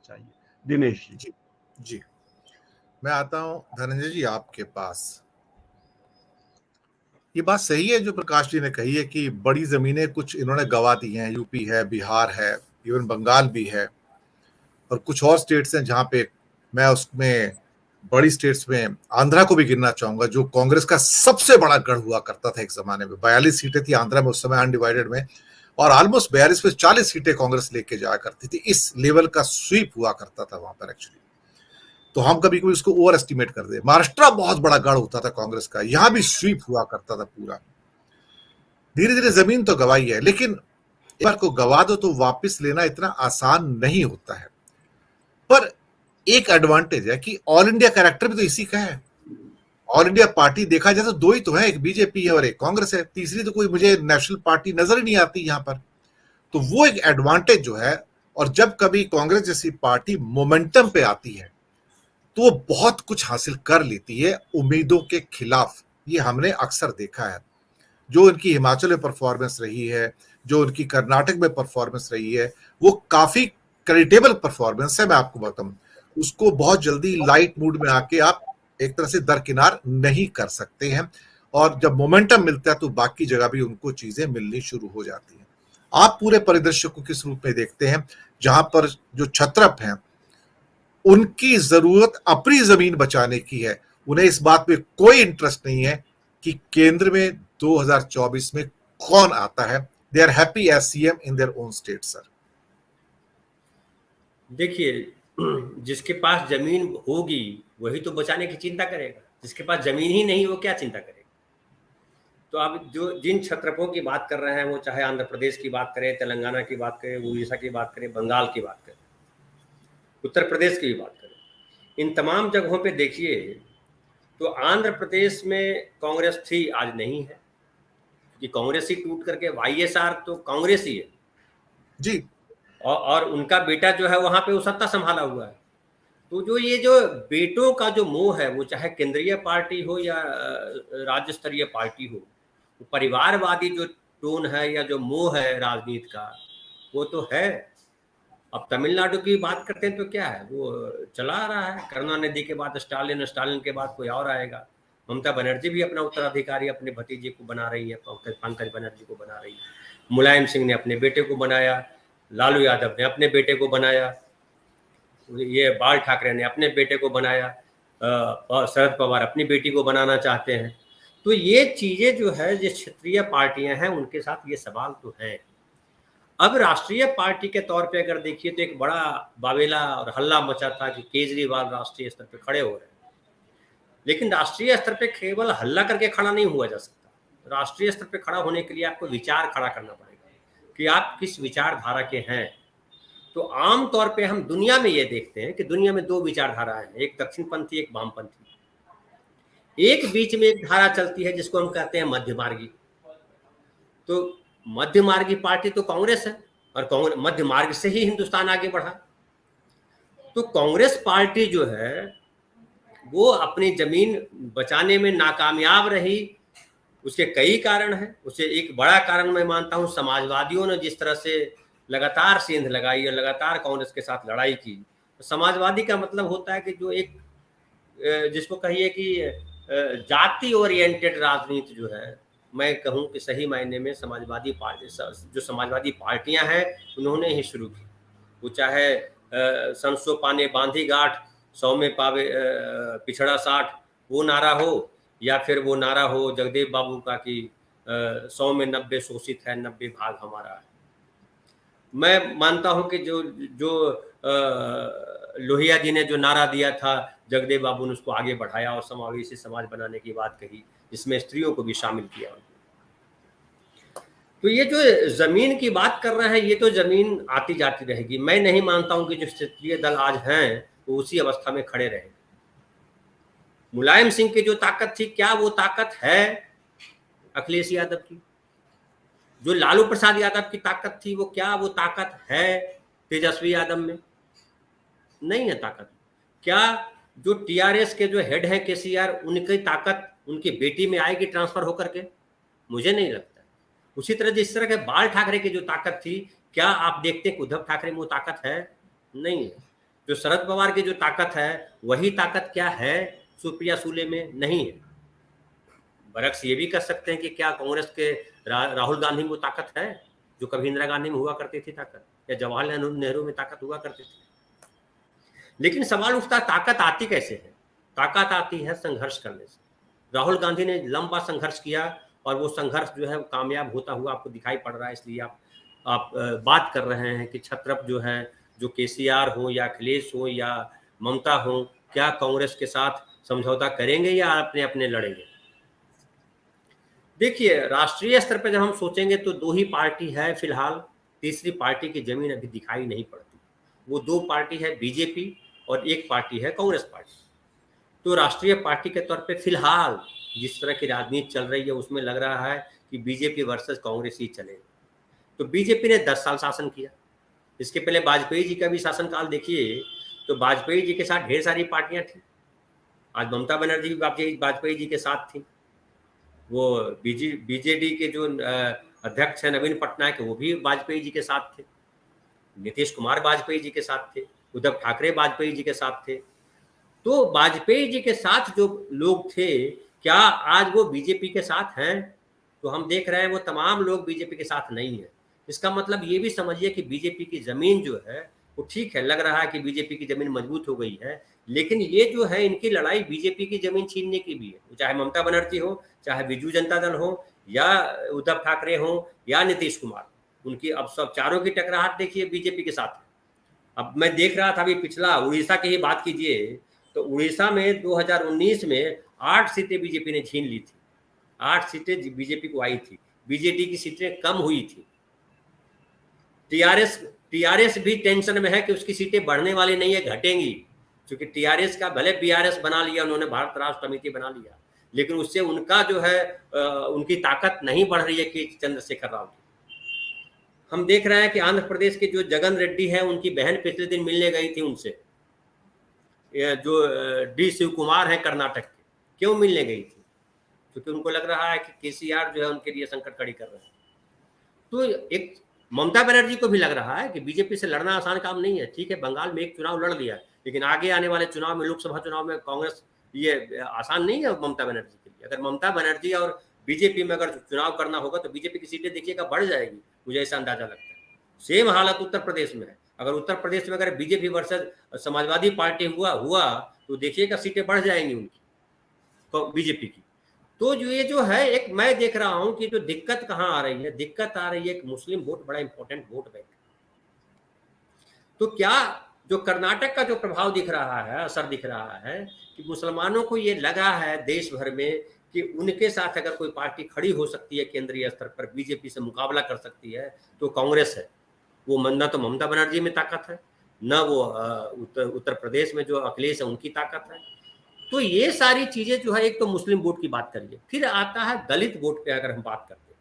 चाहिए। दिनेश जी। जी, जी। मैं आता हूं धनंजय जी आपके पास। ये बात सही है जो प्रकाश जी ने कही है कि बड़ी जमीनें कुछ इन्होंने गवा दी हैं, यूपी है, बिहार है, इवन बंगाल भी है, और कुछ और स्टेट्स हैं जहां पे मैं उसमें बड़ी स्टेट्स में आंध्रा को भी गिनना चाहूंगा, जो कांग्रेस का सबसे बड़ा गढ़ हुआ करता था एक जमाने में। 42 सीटें थी आंध्रा में उस समय अनडिवाइडेड में, और ऑलमोस्ट 42 में 40 सीटें कांग्रेस लेके जाया करती थी। इस लेवल का स्वीप हुआ करता था वहां पर एक्चुअली। तो हम कभी कभी उसको ओवर एस्टिमेट कर दे। महाराष्ट्र बहुत बड़ा गढ़ होता था कांग्रेस का, यहां भी स्वीप हुआ करता था पूरा। धीरे धीरे जमीन तो गवाई है, लेकिन एक बार को गवा दो तो वापस लेना इतना आसान नहीं होता है। पर एक एडवांटेज है कि ऑल इंडिया कैरेक्टर भी तो इसी का है। ऑल इंडिया पार्टी देखा जाए तो दो ही तो है, एक बीजेपी है और एक कांग्रेस है। तीसरी तो कोई मुझे नेशनल पार्टी नजर ही नहीं आती यहां पर। तो वो एक एडवांटेज जो है, और जब कभी कांग्रेस जैसी पार्टी मोमेंटम पे आती है तो वो बहुत कुछ हासिल कर लेती है उम्मीदों के खिलाफ। ये हमने अक्सर देखा है। जो उनकी हिमाचल में परफॉर्मेंस रही है, जो उनकी कर्नाटक में परफॉर्मेंस रही है, वो काफी क्रेडिटेबल परफॉर्मेंस है। मैं आपको बताऊं, उसको बहुत जल्दी लाइट मूड में आके आप एक तरह से दरकिनार नहीं कर सकते हैं, और जब मोमेंटम मिलता है तो बाकी जगह भी उनको चीजें मिलनी शुरू हो जाती हैं। आप पूरे परिदृश्य को किस रूप में देखते हैं, जहां पर जो छत्रप हैं उनकी जरूरत अपनी जमीन बचाने की है, उन्हें इस बात में कोई इंटरेस्ट नहीं है कि केंद्र में 2024 में कौन आता है। They are happy as CM in their own state sir. देखिए, जिसके पास जमीन होगी वही तो बचाने की चिंता करेगा, जिसके पास जमीन ही नहीं वो क्या चिंता करेगा। तो आप जो जिन छत्रपों की बात कर रहे हैं, वो चाहे आंध्र प्रदेश की बात करें, तेलंगाना की बात करें, उड़ीसा की बात करें, बंगाल की बात करें, उत्तर प्रदेश की भी बात करें, इन तमाम जगहों पे देखिए तो आंध्र प्रदेश में कांग्रेस थी, आज नहीं है, कि कांग्रेस ही टूट करके वाईएसआर तो कांग्रेस ही है जी। और उनका बेटा जो है वहां पे वो सत्ता संभाला हुआ है। तो जो ये जो बेटों का जो मोह है, वो चाहे केंद्रीय पार्टी हो या राज्य स्तरीय पार्टी हो, वो परिवारवादी जो टोन है या जो मोह है राजनीति का, वो तो है। अब तमिलनाडु की बात करते हैं तो क्या है, वो चला आ रहा है। करुणानिधि के बाद स्टालिन, स्टालिन के बाद कोई और आएगा। ममता बनर्जी भी अपना उत्तराधिकारी अपने भतीजे को बना रही है, पंकज बनर्जी को बना रही है। मुलायम सिंह ने अपने बेटे को बनाया, लालू यादव ने अपने बेटे को बनाया, ये बाल ठाकरे ने अपने बेटे को बनाया, शरद पवार अपनी बेटी को बनाना चाहते हैं। तो ये चीजें जो है, जो क्षेत्रीय पार्टियां हैं, उनके साथ ये सवाल तो है। अब राष्ट्रीय पार्टी के तौर पे अगर देखिए तो एक बड़ा बावेला और हल्ला मचा था कि केजरीवाल राष्ट्रीय स्तर पे खड़े हो रहे हैं। लेकिन राष्ट्रीय स्तर पे केवल हल्ला करके खड़ा नहीं हुआ जा सकता। राष्ट्रीय स्तर पे खड़ा होने के लिए आपको विचार खड़ा करना पड़ेगा कि आप किस विचारधारा के हैं। तो आम तौर पे हम दुनिया में ये देखते हैं कि दुनिया में दो विचारधाराएं हैं, एक दक्षिणपंथी, एक वामपंथी। एक बीच में एक धारा चलती है जिसको हम कहते हैं मध्यमार्गी। तो मध्यमार्गी पार्टी तो कांग्रेस है, और कांग्रेस मध्य मार्ग से ही हिंदुस्तान आगे बढ़ा। तो कांग्रेस पार्टी जो है वो अपनी जमीन बचाने में नाकामयाब रही। उसके कई कारण हैं। उसे एक बड़ा कारण मैं मानता हूं, समाजवादियों ने जिस तरह से लगातार सेंध लगाई और लगातार कांग्रेस के साथ लड़ाई की। तो समाजवादी का मतलब होता है कि जो एक जिसको कहिए कि जाति ओरिएंटेड राजनीति जो है, मैं कहूं कि सही मायने में समाजवादी पार्टी, जो समाजवादी पार्टियां हैं उन्होंने ही शुरू की। वो चाहे 100 पाने बांधी गांठ, 100 में पावे पिछड़ा 60 वो नारा हो, या फिर वो नारा हो जगदेव बाबू का कि 100 में 90 शोषित है, 90 भाग हमारा है। मैं मानता हूं कि जो जो लोहिया जी ने जो नारा दिया था, जगदेव बाबू ने उसको आगे बढ़ाया और समावेशी समाज बनाने की बात कही, जिसमें स्त्रियों को भी शामिल किया। तो ये जो जमीन की बात कर रहे हैं, ये तो जमीन आती जाती रहेगी। मैं नहीं मानता हूं कि जो क्षेत्रीय दल आज हैं वो उसी अवस्था में खड़े रहेंगे। मुलायम सिंह की जो ताकत थी, क्या वो ताकत है अखिलेश यादव की? जो लालू प्रसाद यादव की ताकत थी, वो क्या वो ताकत है तेजस्वी यादव में? नहीं है ताकत। क्या जो टीआरएस के जो हेड हैं केसीआर, उनकी ताकत उनकी बेटी में आएगी ट्रांसफर होकर के? मुझे नहीं लगता। उसी तरह जिस तरह के बाल ठाकरे की जो ताकत थी, क्या आप देखते हैं कि उद्धव ठाकरे में वो ताकत है? नहीं है। जो शरद पवार की जो ताकत है वही ताकत क्या है सुप्रिया सूले में? नहीं है। बरक्स ये भी कर सकते हैं कि क्या कांग्रेस के राहुल गांधी में वो ताकत है जो कभी इंदिरा गांधी में हुआ करती थी ताकत, या जवाहरलाल नेहरू में ताकत हुआ करती थी? लेकिन सवाल उठता है ताकत आती कैसे है? ताकत आती है संघर्ष करने से। राहुल गांधी ने लंबा संघर्ष किया और वो संघर्ष जो है कामयाब होता हुआ आपको दिखाई पड़ रहा है, इसलिए आप बात कर रहे हैं कि छत्रप जो है, जो केसीआर हो या अखिलेश हो या ममता हो, क्या कांग्रेस के साथ समझौता करेंगे या अपने अपने लड़ेंगे? देखिए, राष्ट्रीय स्तर पर जब हम सोचेंगे तो दो ही पार्टी है फिलहाल, तीसरी पार्टी की जमीन अभी दिखाई नहीं पड़ती। वो दो पार्टी है बीजेपी और एक पार्टी है कांग्रेस पार्टी। तो राष्ट्रीय पार्टी के तौर पे फिलहाल जिस तरह की राजनीति चल रही है उसमें लग रहा है कि बीजेपी वर्सेस कांग्रेस ही चलेगा। तो बीजेपी ने 10 साल शासन किया, इसके पहले वाजपेयी जी का भी शासनकाल देखिए, तो वाजपेयी जी के साथ ढेर सारी पार्टियां थी। आज ममता बनर्जी वाजपेयी जी के साथ थी, वो बीजेडी के जो अध्यक्ष है नवीन पटनायक, वो भी वाजपेयी जी के साथ थे, नीतीश कुमार वाजपेयी जी के साथ थे, उद्धव ठाकरे वाजपेयी जी के साथ थे। तो वाजपेयी जी के साथ जो लोग थे, क्या आज वो बीजेपी के साथ हैं? तो हम देख रहे हैं वो तमाम लोग बीजेपी के साथ नहीं है। इसका मतलब ये भी समझिए कि बीजेपी की जमीन जो है वो ठीक है, लग रहा है कि बीजेपी की जमीन मजबूत हो गई है, लेकिन ये जो है इनकी लड़ाई बीजेपी की जमीन छीनने की भी है। चाहे ममता बनर्जी हो, चाहे बीजू जनता दल हो, या उद्धव ठाकरे हो, या नीतीश कुमार, उनकी अब सब चारों की टकराहट देखिए बीजेपी के साथ है। अब मैं देख रहा था अभी पिछला उड़ीसा की ही बात कीजिए, तो उड़ीसा में 2019 में 8 सीटें बीजेपी ने छीन ली थी, 8 सीटें बीजेपी को आई थी, बीजेडी की सीटें कम हुई थी। टीआरएस भी टेंशन में है कि उसकी सीटें बढ़ने वाली नहीं है, घटेंगी, क्योंकि टीआरएस का भले बीआरएस बना लिया उन्होंने, भारत राष्ट्र समिति बना लिया, लेकिन उससे उनका जो है उनकी ताकत नहीं बढ़ रही है कि चंद्रशेखर राव की। हम देख रहे हैं कि आंध्र प्रदेश के जो जगन रेड्डी है, उनकी बहन पिछले दिन मिलने गई थी उनसे, जो डी शिव कुमार है कर्नाटक के। क्यों मिलने गई थी? क्योंकि उनको लग रहा है कि केसीआर जो है उनके लिए संकट खड़ी कर रहे हैं। तो एक ममता बनर्जी को भी लग रहा है कि बीजेपी से लड़ना आसान काम नहीं है। ठीक है, बंगाल में एक चुनाव लड़ लिया, लेकिन आगे आने वाले चुनाव में, लोकसभा चुनाव में कांग्रेस, ये आसान नहीं है ममता बनर्जी के लिए। अगर ममता बनर्जी और बीजेपी में अगर चुनाव करना होगा तो बीजेपी की सीटें देखिएगा बढ़ जाएगी, मुझे ऐसा अंदाजा लगता है। सेम हालत उत्तर प्रदेश में है। अगर उत्तर प्रदेश में अगर बीजेपी वर्सेस समाजवादी पार्टी हुआ तो देखिएगा सीटें बढ़ जाएंगी उनकी, बीजेपी की। तो जो ये जो है, एक मैं देख रहा हूं कि जो दिक्कत कहां आ रही है, दिक्कत आ रही है एक मुस्लिम वोट, बड़ा इंपॉर्टेंट वोट बैंक। तो क्या जो कर्नाटक का जो प्रभाव दिख रहा है, असर दिख रहा है कि मुसलमानों को ये लगा है देश भर में कि उनके साथ अगर कोई पार्टी खड़ी हो सकती है केंद्रीय स्तर पर, बीजेपी से मुकाबला कर सकती है, तो कांग्रेस है। वो न तो ममता बनर्जी में ताकत है, न वो उत्तर प्रदेश में जो अखिलेश है उनकी ताकत है। तो ये सारी चीजें जो है, एक तो मुस्लिम वोट की बात करिए, फिर आता है दलित वोट पे अगर हम बात करते हैं,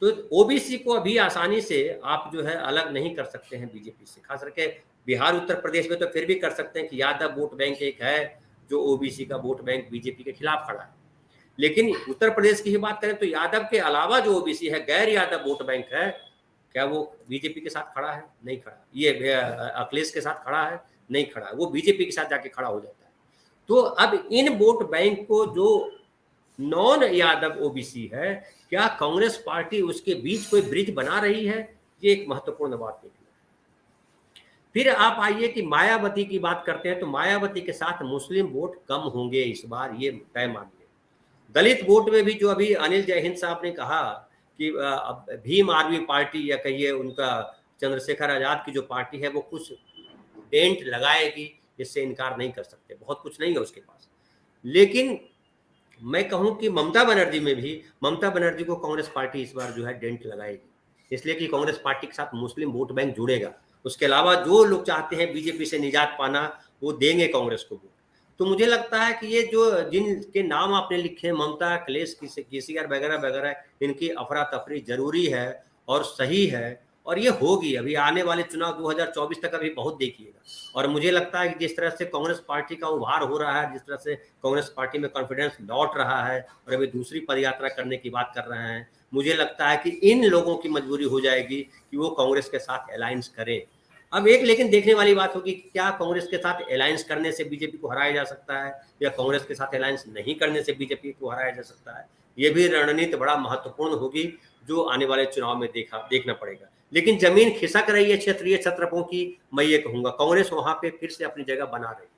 तो ओबीसी को अभी आसानी से आप जो है अलग नहीं कर सकते हैं बीजेपी से। खास करके बिहार उत्तर प्रदेश में तो फिर भी कर सकते हैं कि यादव वोट बैंक एक है जो ओबीसी का वोट बैंक बीजेपी के खिलाफ खड़ा है। लेकिन उत्तर प्रदेश की ही बात करें तो यादव के अलावा जो ओबीसी है, गैर यादव वोट बैंक है, क्या वो बीजेपी के साथ खड़ा है? नहीं खड़ा। ये अखिलेश के साथ खड़ा है? नहीं खड़ा। वो बीजेपी के साथ जाके खड़ा हो जाता है। तो अब इन वोट बैंक को, जो नॉन यादव ओबीसी है, क्या कांग्रेस पार्टी उसके बीच कोई ब्रिज बना रही है? ये एक महत्वपूर्ण बात निकली। फिर आप आइए कि मायावती की बात करते हैं, तो मायावती के साथ मुस्लिम वोट कम होंगे इस बार, ये तय मानिए। दलित वोट में भी जो अभी अनिल जयहिंद साहब ने कहा कि भीम आर्मी पार्टी, या कहिए उनका चंद्रशेखर आजाद की जो पार्टी है, वो कुछ डेंट लगाएगी, इससे इनकार नहीं कर सकते, बहुत कुछ नहीं है उसके पास। लेकिन मैं कहूं कि ममता बनर्जी में भी, ममता बनर्जी को कांग्रेस पार्टी इस बार जो है डेंट लगाएगी, इसलिए कि कांग्रेस पार्टी के साथ मुस्लिम वोट बैंक जुड़ेगा। उसके अलावा जो लोग चाहते हैं बीजेपी से निजात पाना, वो देंगे कांग्रेस को वोट। तो मुझे लगता है कि ये जो जिनके नाम आपने लिखे, ममता, अखिलेश, केसीआर वगैरह वगैरह, इनकी अफरा तफरी जरूरी है और सही है, और ये होगी। अभी आने वाले चुनाव 2024 तक अभी बहुत देखिएगा। और मुझे लगता है कि जिस तरह से कांग्रेस पार्टी का उभार हो रहा है, जिस तरह से कांग्रेस पार्टी में कॉन्फिडेंस लौट रहा है और अभी दूसरी पदयात्रा करने की बात कर रहे हैं, मुझे लगता है कि इन लोगों की मजबूरी हो जाएगी कि वो कांग्रेस के साथ अलायंस करें। अब एक लेकिन देखने वाली बात होगी, क्या कांग्रेस के साथ अलायंस करने से बीजेपी को हराया जा सकता है, या कांग्रेस के साथ अलायंस नहीं करने से बीजेपी को हराया जा सकता है। ये भी रणनीति बड़ा महत्वपूर्ण होगी, जो आने वाले चुनाव में देखना पड़ेगा। लेकिन जमीन खिसक रही है क्षेत्रीय छत्रपों की, मैं ये कहूंगा कांग्रेस वहां पे फिर से अपनी जगह बना रही है।